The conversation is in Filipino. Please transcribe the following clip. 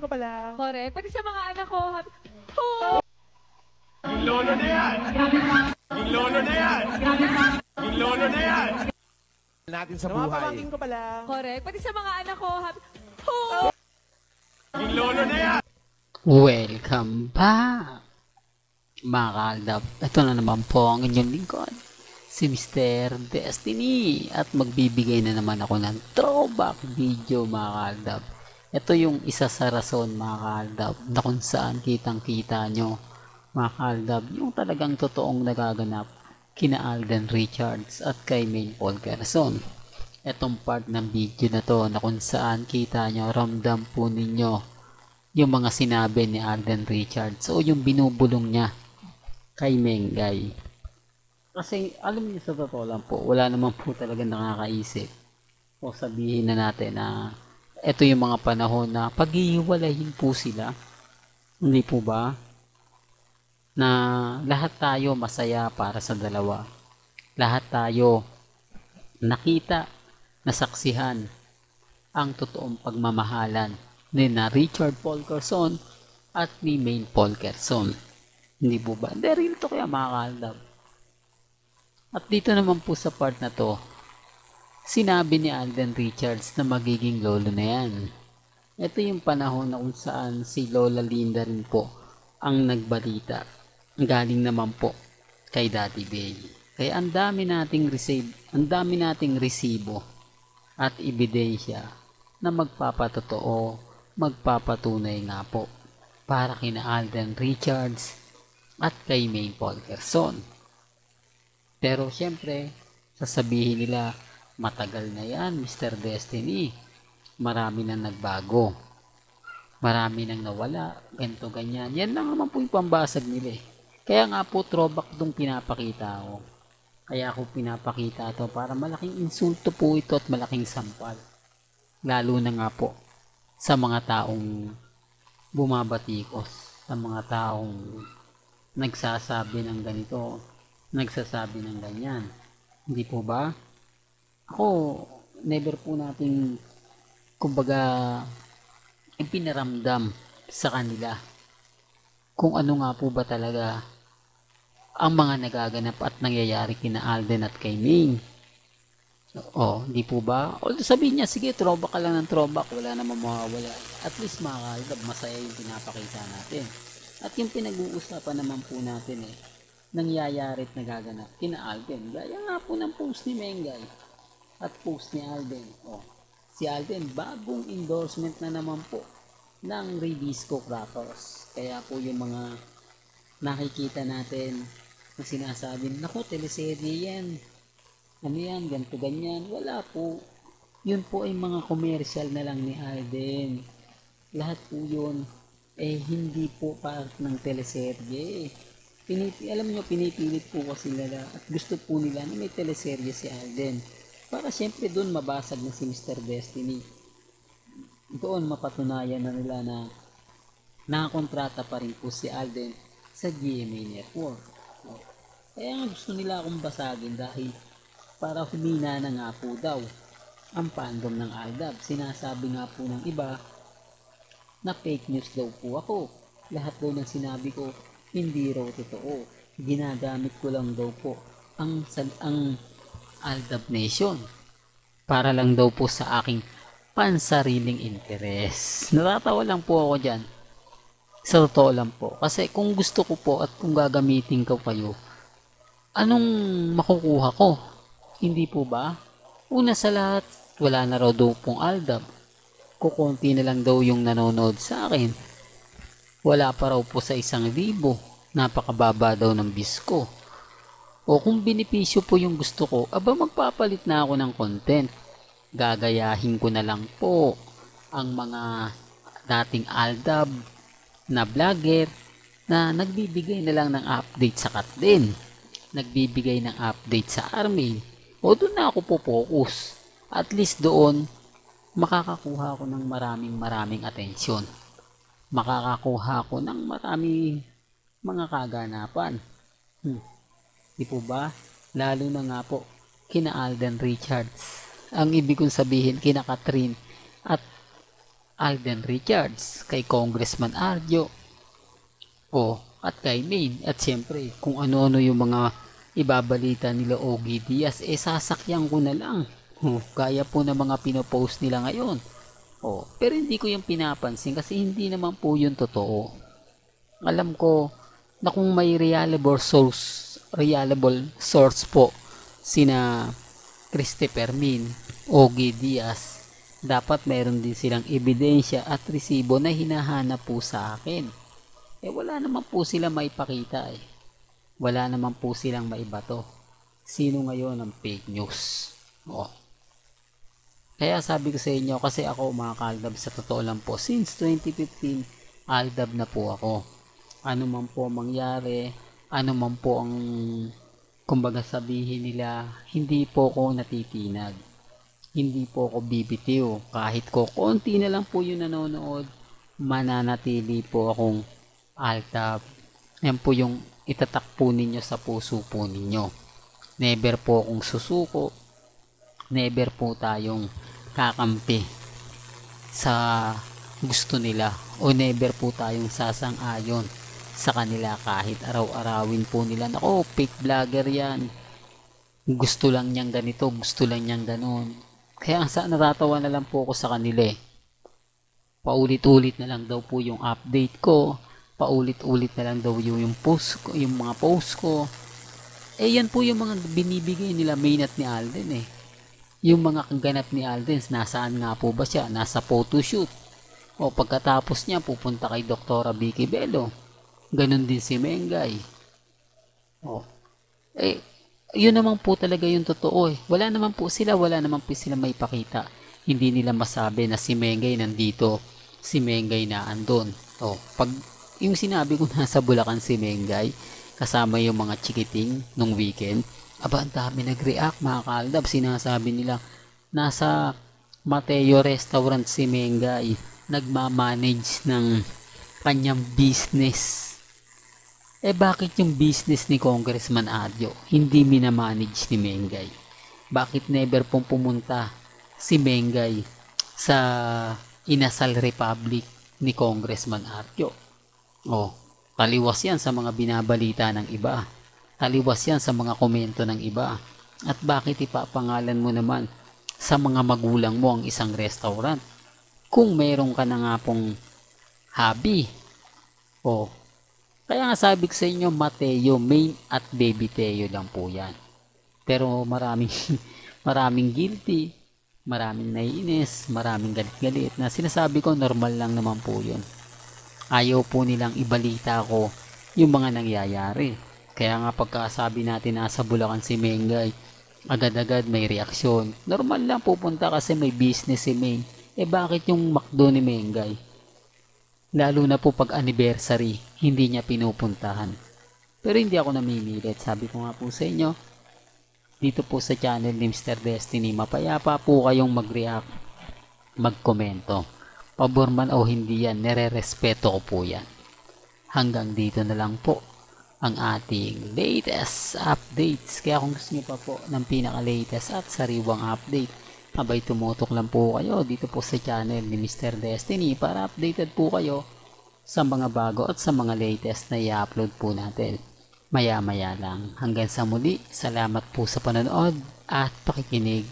ko pa lang. Correct. Pati sa mga anak ko, Yung lolo na yan! Yung lolo na yan! Yung lolo na yan! Natin sa buhay. Mga pamangkin ko pa lang. correct. Pati sa mga anak ko, Yung lolo na yan! Welcome back, mga kaaldab. Ito na naman po ang inyong lingkod, si Mr. Destiny. At magbibigay na naman ako ng throwback video, mga kaaldab. Ito yung isa sa rason, mga kaaldab, na kung saan kitang-kita nyo, mga kaaldab, yung talagang totoong nagaganap kina Alden Richards at kay Maine Paul Quezon. Etong part ng video na to na kung saan kita nyo, ramdam po ninyo yung mga sinabi ni Alden Richards o yung binubulong niya kay Mengay. Kasi alam niyo, sa totoo lang po, wala naman po talaga nakakaisip o sabihin na natin na ito yung mga panahon na paghihiwalayin po sila. Hindi po ba? Na lahat tayo masaya para sa dalawa. Lahat tayo nakita, nasaksihan ang totoong pagmamahalan ni na Richard Paul Quezon at ni Maine Paul Quezon. Hindi po ba? Hindi, real to kaya, mga kaaldab. At dito naman po sa part na to, sinabi ni Alden Richards na magiging lolo na yan. Ito yung panahon na kung saan si Lola Linda rin po ang nagbalita. Galing naman po kay Daddy Bay. Kaya ang dami nating resibo at ebidensya na magpapatotoo, magpapatunay nga po para kina Alden Richards at kay Maine Paul Quezon. Pero syempre, sasabihin nila, matagal na yan, Mr. Destiny. Marami nang nagbago. Marami nang nawala. Ganito, ganyan. Yan lang naman po yung pambasag nila eh. Kaya nga po, throwback itong pinapakita ko. Kaya ako pinapakita ito para malaking insulto po ito at malaking sampal. Lalo na nga po sa mga taong bumabatikos, sa mga taong nagsasabi ng ganito, nagsasabi ng ganyan. Hindi po ba? Ako, never po natin, kumbaga, ipinaramdam sa kanila kung ano nga po ba talaga ang mga nagaganap at nangyayari kina Alden at kay Ming. Hindi po ba? Although sabihin niya, sige, throwback ka lang ng throwback, wala namang mawawala. At least, mga kaaldab, masaya yung pinapakita natin. At yung pinag-uusapan naman po natin nangyayari at nagaganap kina Alden. Gaya nga po ng post ni Mengay at post ni Alden. Si Alden, bagong endorsement na naman po ng Ribisco Crackers. Kaya po yung mga nakikita natin na sinasabi, naku, teleserye yan. Ano yan, ganito, ganyan. Wala po. Yun po ay mga commercial na lang ni Alden. Lahat po yun, hindi po part ng teleserye. Alam nyo, pinipilit po kasi nila at gusto po nila na may teleserye si Alden. Para syempre doon mabasag na si Mr. Destiny. Doon mapatunayan na nila na nakakontrata pa rin po si Alden sa GMA Network. Kaya nga gusto nila akong basagin dahil para humina na nga po daw ang fandom ng Aldab. Sinasabi nga po ng iba na fake news daw po ako. Lahat daw ng sinabi ko hindi raw totoo. Ginagamit ko lang daw po ang Aldab Nation para lang daw po sa aking pansariling interes. Natatawa lang po ako dyan. Sa totoo lang po. Kasi kung gusto ko po at kung gagamitin ko kayo, anong makukuha ko? Hindi po ba? Una sa lahat, wala na raw daw pong Aldab. Kukunti na lang daw yung nanonood sa akin. Wala pa raw po sa 1,000. Napakababa daw ng bisko. O kung benepisyo po yung gusto ko, magpapalit na ako ng content. Gagayahin ko na lang po ang mga dating Aldab na vlogger na nagbibigay na lang ng update sa Katden. Nagbibigay ng update sa Army. O doon na ako po focus. At least doon, makakakuha ako ng maraming atensyon. Makakakuha ako ng maraming mga kaganapan. Di po ba? Lalo na nga po, kina Alden Richards. Ang ibig kong sabihin, kina Catherine at Alden Richards, kay Congressman Arjo, at kay Maine. At siyempre, kung ano-ano yung mga ibabalita nila Ogie Diaz, sasakyan ko na lang. Gaya po ng mga pinopost nila ngayon. Pero hindi ko yung pinapansin kasi hindi naman po yung totoo. Alam ko na kung may reliable source po sina Christopher Min, Ogie Diaz, dapat meron din silang ebidensya at resibo na hinahanap po sa akin. Wala naman po sila maipakita Wala naman po silang maibato. Sino ngayon ang fake news? Kaya sabi ko sa inyo, kasi ako mga kaaldab, sa totoo lang po, since 2015, aldab na po ako. Ano man po mangyari, ano man po ang kumbaga sabihin nila, hindi po ako natitinag. Hindi po ako bibitiw. Kahit ko konti na lang po yung nanonood, mananatili po akong aldab. Yan po yung itatak po ninyo sa puso po ninyo. Never po akong susuko. Never po tayong kakampi sa gusto nila, o never po tayong sasang-ayon sa kanila kahit araw-arawin po nila, nako fake vlogger yan, gusto lang niyang ganito, gusto lang niyang ganon. Kaya natatawa na lang po ako sa kanila paulit-ulit na lang daw po yung update ko, paulit-ulit na lang daw yung post ko, yung mga post ko. Yan po yung mga binibigay nila Maine at ni Alden Yung mga kaganap ni Alden, nasaan nga po ba siya? Nasa photoshoot. Pagkatapos niya, pupunta kay Dr. Vicky Bello. Ganon din si Mengay. Yun naman po talaga yung totoo Wala naman po sila may pakita. Hindi nila masabi na si Mengay nandito, si Mengay na andon. Pag yung sinabi ko nasa Bulacan si Mengay, kasama yung mga chikiting nung weekend, ang dami nag-react mga kaaldab. Sinasabi nila, nasa Mateo Restaurant si Mengay, nagmamanage ng kanyang business. Bakit yung business ni Congressman Arjo hindi minamanage ni Mengay? Bakit never pong pumunta si Mengay sa Inasal Republic ni Congressman Arjo? Taliwas yan sa mga binabalita ng iba. Taliwas yan sa mga komento ng iba. At bakit ipapangalan mo naman sa mga magulang mo ang isang restaurant kung meron ka na nga pong hobby? Kaya nga sabi ko sa inyo, Mateo, Maine at Baby Teo lang po yan. Pero maraming guilty, maraming naiinis, maraming galit-galit na sinasabi ko normal lang naman po yun. Ayaw po nilang ibalita ko yung mga nangyayari. Kaya nga pagkasabi natin nasa Bulacan si Mengay, agad-agad may reaksyon. Normal lang pupunta kasi may business si Maine. Bakit yung McDo ni Mengay? Lalo na po pag anniversary, hindi niya pinupuntahan. Pero hindi ako namimilit. Sabi ko nga po sa inyo, dito po sa channel ni Mr. Destiny, mapayapa po kayong mag-react, magkomento. Pabor man o hindi yan, nire-respeto ko po yan. Hanggang dito na lang po ang ating latest updates. Kaya kung gusto niyo pa po ng pinaka-latest at sariwang update, abay tumutok lang po kayo dito po sa channel ni Mr. Destiny para updated po kayo sa mga bago at sa mga latest na i-upload po natin maya-maya lang. Hanggang sa muli, salamat po sa panonood at pakikinig.